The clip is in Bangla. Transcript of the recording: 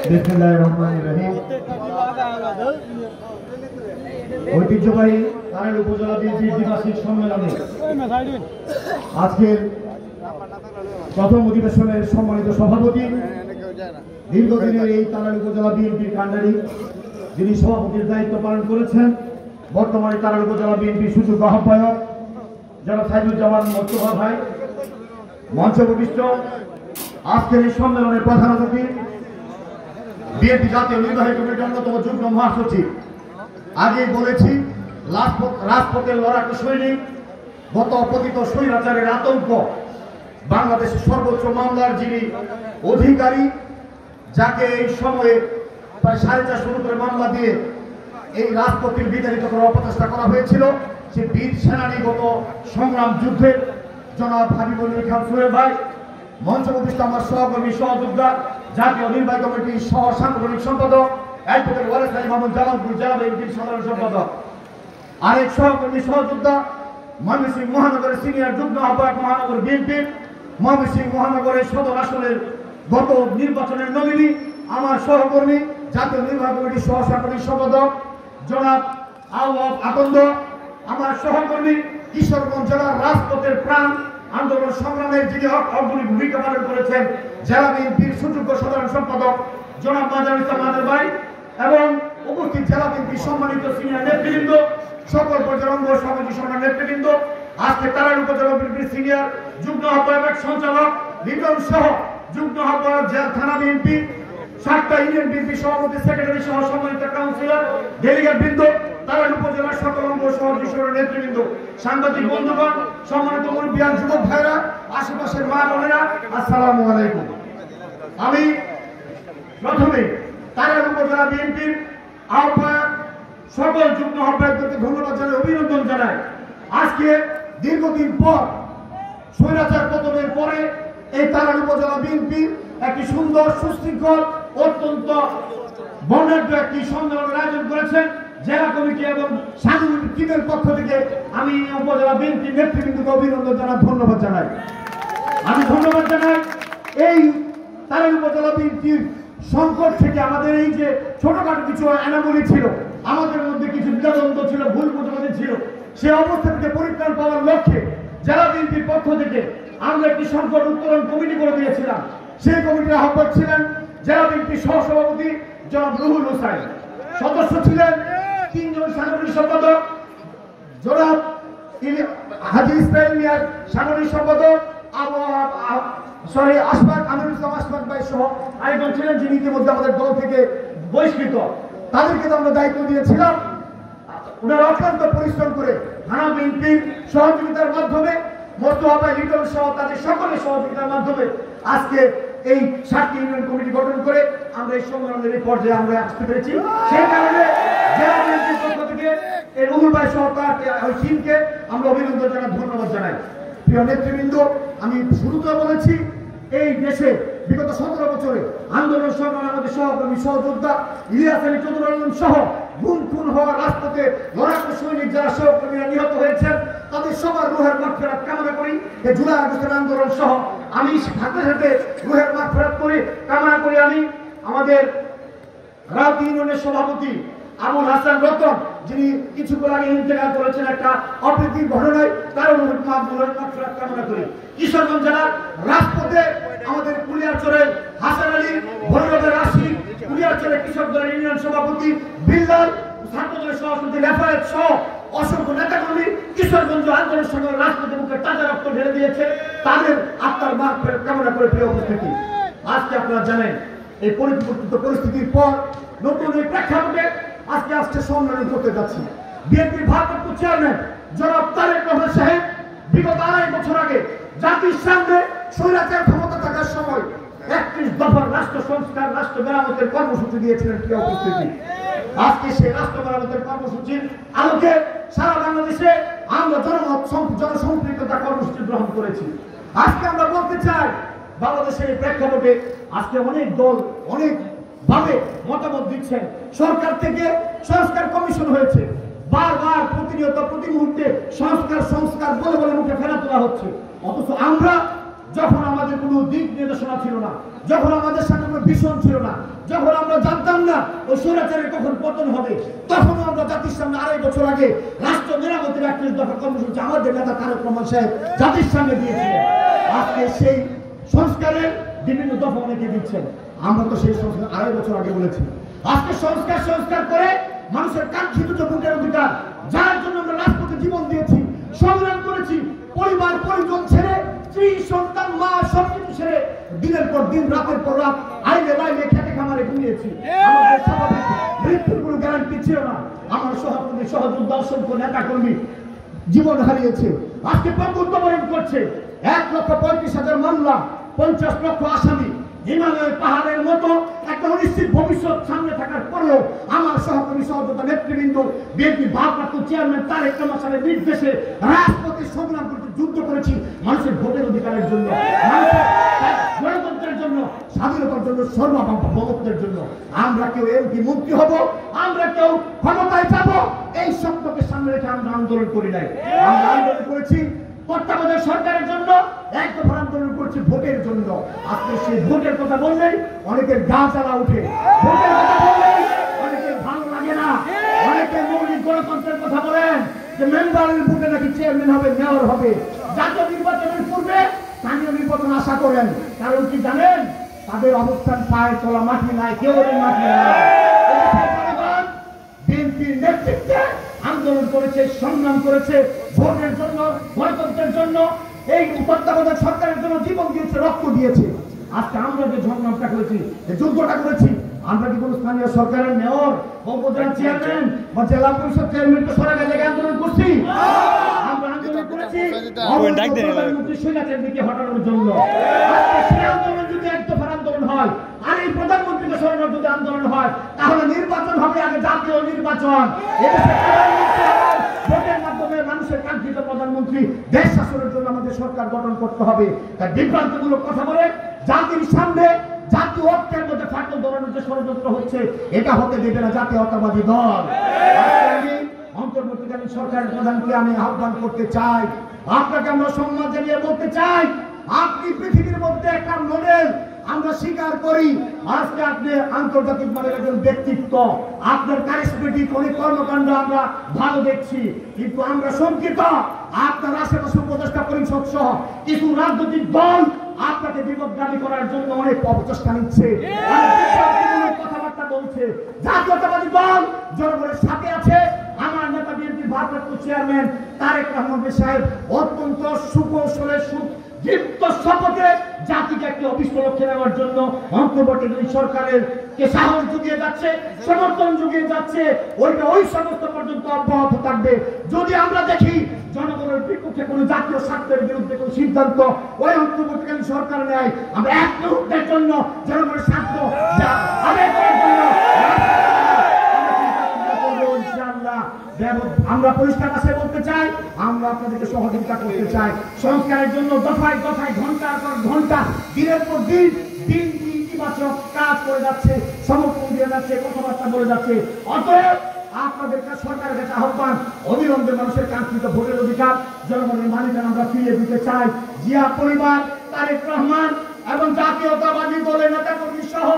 বিসমিল্লাহির রহমানির রহিম। ঐতিহ্যবাহী তারাইল উপজেলা বিএনপির দ্বিবার্ষিক সম্মেলনে আজকের প্রথম অধিবেশনের সম্মানিত সভাপতি, দীর্ঘদিনের এই তারাইল উপজেলা বিএনপির কান্ডারি, যিনি সভাপতির দায়িত্ব পালন করেছেন, বর্তমানে তারাইল উপজেলা বিএনপির সুযোগ্য আহ্বায়ক জনাব সাইদুজ্জামান মোস্তফা ভাই, মঞ্চে উপবিষ্ট আজকের এই সম্মেলনের প্রধান অতিথি বিএনপি জাতীয় নির্বাহী কমিটির অন্যতম যুগ্ম মহাসচিব। আগেই বলেছি, রাজপথের লড়াকু সৈনিক, গত পতিত স্বৈরাচারের আতঙ্ক, বাংলাদেশের সর্বোচ্চ মামলার যিনি অধিকারী, যাকে এই সময়ে প্রায় 4.5 করে মামলা দিয়ে এই রাজপথের বিতাড়িত করার অপচেষ্টা করা হয়েছিল, সে বীর সেনানীগত সংগ্রাম যুদ্ধের জনাব হাবিবুল খান সোহেল ভাই, মঞ্চ উপবিষ্ট আমার সহকর্মী সহযোদ্ধা, জাতীয় নির্বাহী কমিটির সহ সাংগঠনিক সম্পাদক অ্যাডভোকেট ওয়ারেস আলী মাহমুদ জামালপুর জেলা বিএনপির সাধারণ সম্পাদক, আরেক সহকর্মী সহযোদ্ধা ময়মনসিংহ মহানগরের সিনিয়র যুগ্ম আহ্বায়ক মহানগর বিএনপির, ময়মনসিংহ মহানগরের সদর আসনের গত নির্বাচনের নমিনি, আমার সহকর্মী জাতীয় নির্বাহী কমিটির সহ সাংগঠনিক সম্পাদক জনাব আওয়াব আকন্দ, আমার সহকর্মী কিশোরগঞ্জ জেলার রাজপথের প্রাণ আন্দোলন সংগ্রামের যিনি অগ্রণী ভূমিকা পালন করেছেন জেলা বিএনপির সুযোগ্য সাধারণ সম্পাদক জনাব মাজার ইসলাম মাজার ভাই, এবং উপস্থিত জেলা বিএনপির সম্মানিত সিনিয়র নেতৃবৃন্দ, সকল পর্যায়ের অঙ্গ সমিতি সম্মানিত নেতৃবৃন্দ, আজকে তারাইল উপজেলা বিএনপির সিনিয়র যুগ্ম আহ্বায়ক সঞ্চালক লিটন সহ যুগ্ম আহ্বায়ক জেলা থানা বিএনপি, 7টা ইউনিয়ন বিএনপি সভাপতি সেক্রেটারি সহ সম্মানিত কাউন্সিলর, ডেলিগেট বৃন্দ, তারাইল উপজেলার সকল অঙ্গ সমিতি নেতৃবৃন্দ, সাংবাদিক বন্ধুগণ, সম্মানিত মুরব্বিয়ান, যুবক ভাইরা, আশেপাশের মা বোনেরা, আসসালামু আলাইকুম। আমি প্রথমে তারাইল উপজেলা বিএনপির আহ্বায়ক সকল যুগ্ম আহ্বায়কদেরকে ধন্যবাদ জানাই, অভিনন্দন জানাই। আজকে দীর্ঘদিন পর স্বৈরাচার পতনের পরে এই তারাইল উপজেলা বিএনপি একটি সুন্দর সুশৃঙ্খল অত্যন্ত বর্ণাঢ্য একটি সম্মেলনের আয়োজন করেছেন জেলা কমিটি এবং সাংগঠনিক টিমের পক্ষ থেকে। আমি উপজেলা বিএনপির নেতৃবৃন্দকে অভিনন্দন জানাই, ধন্যবাদ জানাই। আমি ধন্যবাদ জানাই এই তারাইল উপজেলা বিএনপির সংকট থেকে, আমাদের এই যে ছোটখাটো কিছু অ্যানামলি ছিল, আমাদের মধ্যে কিছু দ্বিধাদ্বন্দ্ব ছিল, ভুল বোঝাবুঝি ছিল, সে অবস্থা থেকে পরিত্রাণ পাওয়ার লক্ষ্যে জেলা বিএনপির পক্ষ থেকে আমরা একটি সংকট উত্তোলন কমিটি করে দিয়েছিলাম। সেই কমিটির আহ্বায়ক ছিলেন জেলা বিএনপির সহসভাপতি জনাব রুহুল হোসাইন, সদস্য ছিলেন 3 জন সাংগঠনিক সম্পাদক, জনাব হাজি ইসমাইল মিয়ার সাংগঠনিক সম্পাদক, আশফাক আমিরুল ইসলাম আশফাক ভাই সহ আরেকজন ছিলেন যিনি ইতিমধ্যে আমাদের দল থেকে বহিষ্কৃত। তাদেরকে তো আমরা দায়িত্ব দিয়েছিলাম। ওনারা অক্লান্ত পরিশ্রম করে থানা বিএনপির সহযোগিতার মাধ্যমে, মোস্তফা ভাই লিটন সহ তাদের সকলের সহযোগিতার মাধ্যমে আজকে এই 7টি ইউনিয়ন কমিটি গঠন করে আমরা এই সম্মেলনের এই পর্যায়ে আমরা আসতে পেরেছি। সেই কারণে জেলা বিএনপির পক্ষ থেকে এই রুহুল ভাই সহ তার টিমকে আমরা অভিনন্দন জানাই, ধন্যবাদ জানাই। প্রিয় নেতৃবৃন্দ, আমি শুরুতে বলেছি এই দেশে বিগত 17 বছরে আন্দোলন সংগ্রামে আমাদের সহকর্মী সহযোদ্ধা ইলিয়াস আলী চৌধুরী সহ গুম খুন হওয়া রাজপথে লড়াকু সৈনিক যারা সহকর্মীরা নিহত হয়েছেন, তাদের সবার রুহের মাগফিরাত কামনা করি। এই জুলাই আগস্টের আন্দোলন সহ আমি সাথে সাথে রুহের মাগফিরাত করি, কামনা করি। আমি আমাদের রাত ইউনিয়নের সভাপতি আবুল হাসান রতন, যিনি কিছুক্ষণ আগে ইন্তেকাল করেছেন একটা অপ্রীতির ঘটনায়, তার মাগফিরাত কামনা করি। কিশোরগঞ্জ জেলার রাজপথে আমাদের কুলিয়ারচরের হাসান আলী, ভৈরবের রাশিদ, কুলিয়ারচরের কৃষক দলের ইউনিয়ন সভাপতি বিল্লাল, ছাত্রদলের সভাপতি রেফায়েত সহ অসংখ্য নেতাকর্মী কিশোরগঞ্জ আন্দোলন সংগ্রামের রাজপথে মুখে তাজা রক্ত ঢেলে দিয়েছে, তাদের আত্মার মাগফিরাত কামনা করে প্রিয় উপস্থিতি। আজকে আপনারা জানেন এই পরিবর্তিত পরিস্থিতির পর নতুন এই প্রেক্ষাপটে আজকে সম্মেলন করতে যাচ্ছি। বিএনপির ভারপ্রাপ্ত চেয়ারম্যান জনাব তারেক রহমান সাহেব বিগত 2.5 বছর আগে জাতির সামনে স্বৈরাচার ক্ষমতা থাকার সময় 31 দফার রাষ্ট্র সংস্কার, রাষ্ট্র মেরামতের কর্মসূচি দিয়েছিলেন। প্রিয় উপস্থিতি, আজকে সেই রাষ্ট্র মেরামতের কর্মসূচির আলোকে সারা বাংলাদেশে আমরা জনসম্পৃক্ততা কর্মসূচি গ্রহণ করেছি। আজকে আমরা বলতে চাই, বাংলাদেশের এই প্রেক্ষাপটে আজকে অনেক দল অনেক ভাবে মতামত দিচ্ছেন। সরকার থেকে সংস্কার কমিশন হয়েছে, বারবার প্রতিনিয়ত প্রতি মুহূর্তে সংস্কার বলে বলে মুখে ফেরা তোলা হচ্ছে, অথচ আমরা যখন আমাদের কোনো দিক নির্দেশনা ছিল না, যখন আমাদের সাথে কোনো ভীষণ ছিল না, যখন আমরা জানতাম না ও স্বৈরাচারের কখন পতন হবে, তখন আমরা জাতির সামনে 2.5 বছর আগে রাষ্ট্র মেরামতের 41 দফা কর্মসূচি আমাদের নেতা তারেক রহমান সাহেব জাতির সামনে দিয়েছিলেন। আজকে সেই সংস্কারের বিভিন্ন দফা অনেকে দিচ্ছেন, আমরা তো সেই সংস্কার 2.5 বছর আগে বলেছি। আজকে সংস্কার করে মানুষের কাঙ্ক্ষিত যে ভোটের অধিকার, যার জন্য আমরা রাজপথে জীবন দিয়েছি, সংগ্রাম করেছি, পরিবার পরিজন ছেড়ে, স্ত্রী সন্তান মা সবকিছু ছেড়ে দিনের পর দিন রাতের পর রাত আইলে বাইলে খেতে খামারে ঘুমিয়েছি। আমাদের স্বাভাবিক মৃত্যুর কোনো গ্যারান্টি ছিল না। আমার সহকর্মী সহযোদ্ধা অসংখ্য নেতা কর্মী জীবন হারিয়েছে, আজকে প্রত্যুত্তরণ করছে। 1,35,000 মামলা, 50 লক্ষ আসামি, হিমালয়ের পাহাড়ের মতো একটা অনিশ্চিত ভবিষ্যৎ সামনে থাকার পরেও আমার সহকর্মী সহযোদ্ধা নেতৃবৃন্দ, বিএনপি ভারপ্রাপ্ত চেয়ারম্যান তারেক রহমান সাহেবের নির্দেশে রাজপথে সংগ্রাম করতে, যুদ্ধ করেছি মানুষের ভোটের অধিকারের জন্য, মানুষের গণতন্ত্রের জন্য, স্বাধীনতার জন্য, সার্বভৌমত্বের জন্য। আমরা কেউ এমপি মন্ত্রী হব, আমরা কেউ ক্ষমতায় যাব, এই শব্দকে সামনে রেখে আমরা আন্দোলন করি নাই। আমরা আন্দোলন করেছি তত্ত্বাবধায়ক সরকারের জন্য, এক দফা আন্দোলন করছি ভোটের জন্য। আজকে সেই ভোটের কথা বললেই অনেকের গা জ্বালা উঠে, ভোটের কথা বললেই অনেকের ভালো লাগে না। অনেকে মৌলিক গণতন্ত্রের কথা বলেন যে মেম্বারের ভোটে নাকি চেয়ারম্যান হবে, মেয়র হবে। জাতীয় নির্বাচনের পূর্বে স্থানীয় নির্বাচন আশা করেন, কারণ কি জানেন? তাদের অবস্থান পায়ে চলা মাটি নাই, কেউ মাটি নাই। বিএনপির নেতৃত্বে আন্দোলন করেছে, সংগ্রাম করেছে ভোটের জন্য, গণতন্ত্রের জন্য, এই তত্ত্বাবধায়ক সরকারের জন্য জীবন দিয়েছে, রক্ত দিয়েছে। আজকে আমরা যে সংগ্রামটা করেছি, যে যুদ্ধটা করেছি, আমরা কি কোনো স্থানীয় সরকারের মেয়র, উপজেলা চেয়ারম্যান বা জেলা পরিষদ চেয়ারম্যানকে সরানোর জায়গায় আন্দোলন করছি? আমরা আন্দোলন করেছি প্রধানমন্ত্রী স্বৈরাচারের দিকে হটানোর জন্য। আজকে সেই আন্দোলন যদি এক দফার আন্দোলন হয়, আর এই প্রধানমন্ত্রীকে সরানোর যদি আন্দোলন হয়, তাহলে নির্বাচন হবে আগে জাতীয় নির্বাচন। ভোটের মাধ্যমে মানুষের কাঙ্ক্ষিত প্রধানমন্ত্রী, দেশ শাসনের জন্য আমাদের সরকার গঠন করতে হবে। তার বিভ্রান্তিমূলক কথা বলে জাতির সামনে জাতীয় ঐক্যের মধ্যে ফাটল ধরানোর যে ষড়যন্ত্র হচ্ছে, এটা হতে দেবে না জাতীয়তাবাদী দল। আমি অন্তর্বর্তীকালীন সরকারের প্রধানকে আমি আহ্বান করতে চাই, আপনাকে আমরা সম্মান জানিয়ে বলতে চাই, আপনি পৃথিবীর মধ্যে একটা মডেল। আমরা স্বীকার করি আজকে আপনি আন্তর্জাতিক মানের একজন ব্যক্তিত্ব, আপনার কারিশমেটিক অনেক কর্মকাণ্ড আমরা ভালো দেখছি, কিন্তু আমরা শঙ্কিত আপনার আশেপাশে উপদেষ্টা পরিষদ সহ কিছু রাজনৈতিক দল আপনাকে বিপদগামী করার জন্য অনেক অপচেষ্টা নিচ্ছে, কথাবার্তা বলছে। জাতীয়তাবাদী দল জনগণের সাথে আছে। আমার নেতা বিএনপির ভারপ্রাপ্ত চেয়ারম্যান তারেক রহমান সাহেব অত্যন্ত সুকৌশলে দীপ্ত শপথে জাতিকে একটি অভিষ্ট লক্ষ্যে নেওয়ার জন্য অন্তর্বর্তীকালীন সরকারের কে সাহস জুগিয়ে যাচ্ছে, সমর্থন জুগিয়ে যাচ্ছে। ওইটা ওই সমস্ত পর্যন্ত অব্যাহত থাকবে। যদি আমরা দেখি জনগণের বিপক্ষে কোনো জাতীয় স্বার্থের বিরুদ্ধে কোনো সিদ্ধান্ত ওই অন্তর্বর্তীকালীন সরকার নেয়, আমরা এক মুহূর্তের জন্য জনগণের স্বার্থ আদায় করার জন্য আমরা পরিষ্কার ভাষায় বলতে চাই, আমরা আপনাদেরকে সহযোগিতা করতে চাই। সংস্কারের জন্য দফায় দফায় ঘন্টার পর ঘন্টা, দিনের পর দিন ইতিবাচক কাজ করে যাচ্ছে, সমর্থন দিয়ে যাচ্ছে, কথাবার্তা বলে যাচ্ছে। অতএব আপনাদের কাছে সরকারের কাছে আহ্বান, অবিলম্বে মানুষের কাঙ্ক্ষিত ভোটের অধিকার, জনগণের মালিকানা আমরা ফিরিয়ে দিতে চাই। জিয়া পরিবার, তারেক রহমান এবং জাতীয়তাবাদী দলের নেতাকর্মী সহ